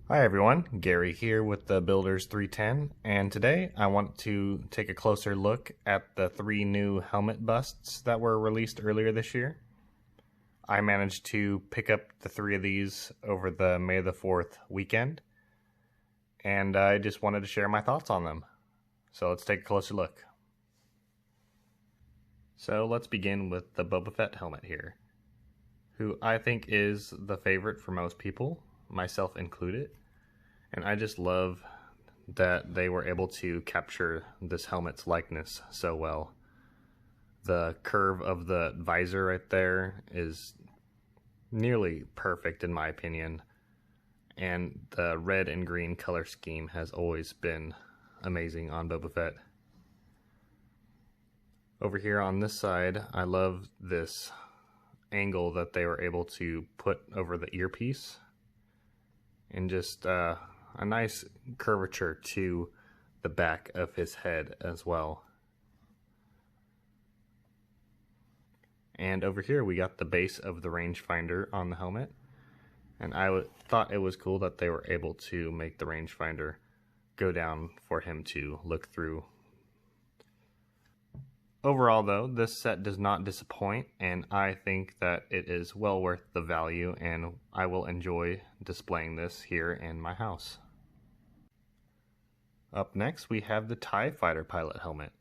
Hi everyone, Gary here with the Builders 310, and today I want to take a closer look at the 3 new helmet busts that were released earlier this year. I managed to pick up the 3 of these over the May the 4th weekend, and I just wanted to share my thoughts on them. So let's take a closer look. So let's begin with the Boba Fett helmet here, who I think is the favorite for most people, myself included. And I just love that they were able to capture this helmet's likeness so well. The curve of the visor right there is nearly perfect in my opinion, and the red and green color scheme has always been amazing on Boba Fett. Over here on this side, I love this angle that they were able to put over the earpiece, and just a nice curvature to the back of his head as well. And over here we got the base of the rangefinder on the helmet, and I thought it was cool that they were able to make the rangefinder go down for him to look through. Overall though, this set does not disappoint, and I think that it is well worth the value, and I will enjoy displaying this here in my house. Up next we have the TIE Fighter pilot helmet,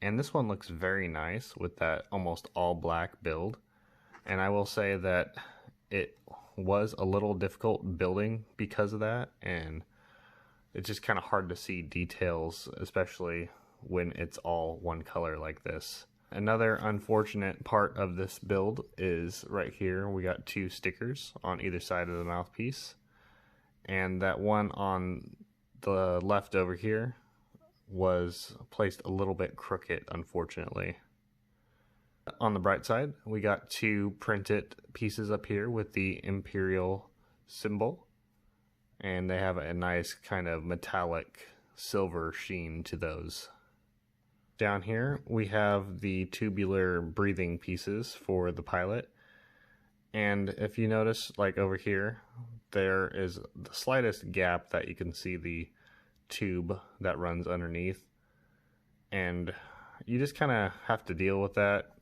and this one looks very nice with that almost all black build, and I will say that it was a little difficult building because of that, and it's just kind of hard to see details, especially when it's all one color like this. Another unfortunate part of this build is right here we got 2 stickers on either side of the mouthpiece, and that one on the left over here was placed a little bit crooked, unfortunately. On the bright side, we got 2 printed pieces up here with the Imperial symbol, and they have a nice kind of metallic silver sheen to those. Down here we have the tubular breathing pieces for the pilot, and if you notice, like over here, there is the slightest gap that you can see the tube that runs underneath, and you just kind of have to deal with that.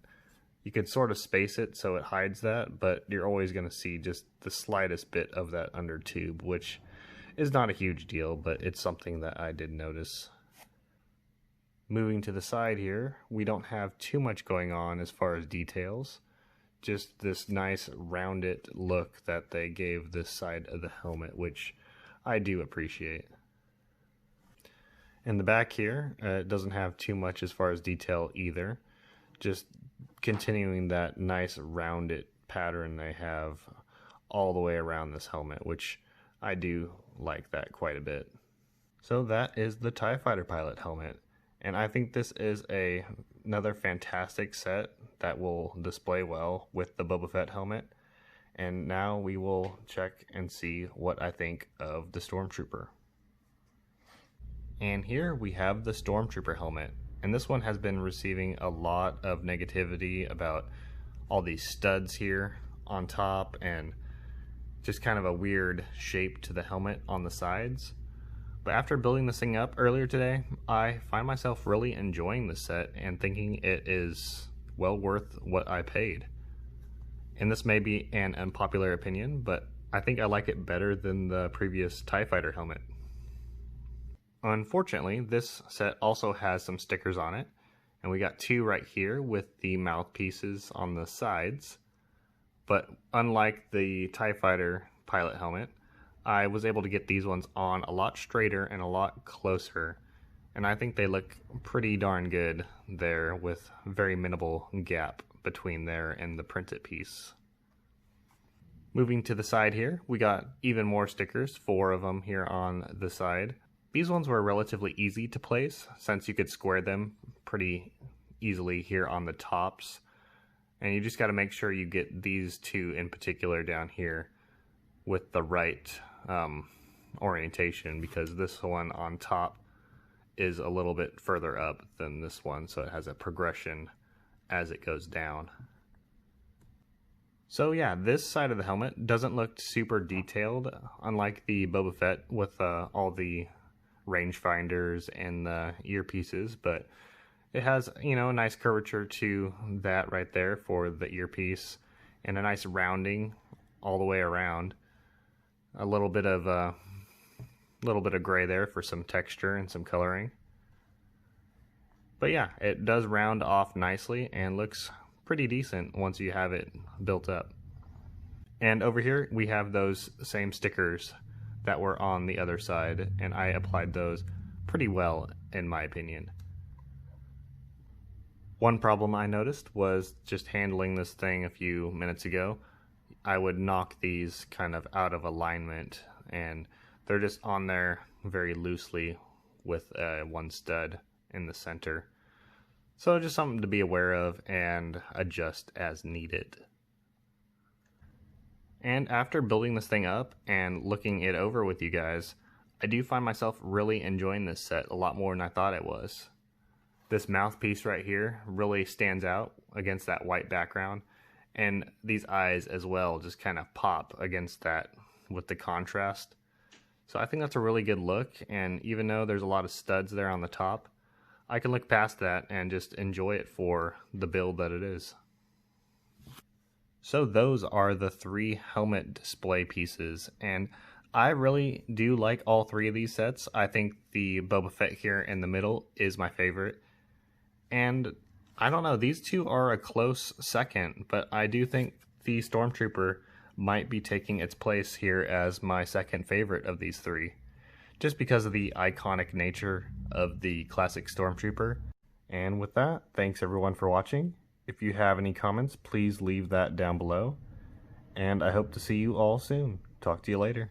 You could sort of space it so it hides that, but you're always going to see just the slightest bit of that under tube, which is not a huge deal, but it's something that I did notice. Moving to the side here, we don't have too much going on as far as details, just this nice rounded look that they gave this side of the helmet, which I do appreciate. In the back here, it doesn't have too much as far as detail either, just continuing that nice rounded pattern they have all the way around this helmet, which I do like that quite a bit. So that is the TIE Fighter pilot helmet, and I think this is another fantastic set that will display well with the Boba Fett helmet. And now we will check and see what I think of the Stormtrooper. And here we have the Stormtrooper helmet, and this one has been receiving a lot of negativity about all these studs here on top and just kind of a weird shape to the helmet on the sides. But after building this thing up earlier today, I find myself really enjoying the set and thinking it is well worth what I paid. And this may be an unpopular opinion, but I think I like it better than the previous TIE Fighter helmet. Unfortunately, this set also has some stickers on it, and we got 2 right here with the mouthpieces on the sides. But unlike the TIE Fighter pilot helmet, I was able to get these ones on a lot straighter and a lot closer, and I think they look pretty darn good there with very minimal gap between there and the printed piece. Moving to the side here, we got even more stickers, 4 of them here on the side. These ones were relatively easy to place since you could square them pretty easily here on the tops, and you just got to make sure you get these 2 in particular down here with the right orientation, because this one on top is a little bit further up than this one, so it has a progression as it goes down. So yeah, this side of the helmet doesn't look super detailed, unlike the Boba Fett with all the rangefinders and the earpieces, but it has, you know, a nice curvature to that right there for the earpiece, and a nice rounding all the way around. A little bit of gray there for some texture and some coloring. But yeah, it does round off nicely and looks pretty decent once you have it built up. And over here we have those same stickers that were on the other side, and I applied those pretty well in my opinion. One problem I noticed was just handling this thing a few minutes ago. I would knock these kind of out of alignment, and they're just on there very loosely with one stud in the center. So just something to be aware of and adjust as needed. And after building this thing up and looking it over with you guys, I do find myself really enjoying this set a lot more than I thought it was. This mouthpiece right here really stands out against that white background, and these eyes as well just kind of pop against that with the contrast. So I think that's a really good look, and even though there's a lot of studs there on the top, I can look past that and just enjoy it for the build that it is. So those are the 3 helmet display pieces, and I really do like all 3 of these sets. I think the Boba Fett here in the middle is my favorite. And I don't know, these 2 are a close second, but I do think the Stormtrooper might be taking its place here as my second favorite of these 3, just because of the iconic nature of the classic Stormtrooper. And with that, thanks everyone for watching. If you have any comments, please leave that down below. And I hope to see you all soon. Talk to you later.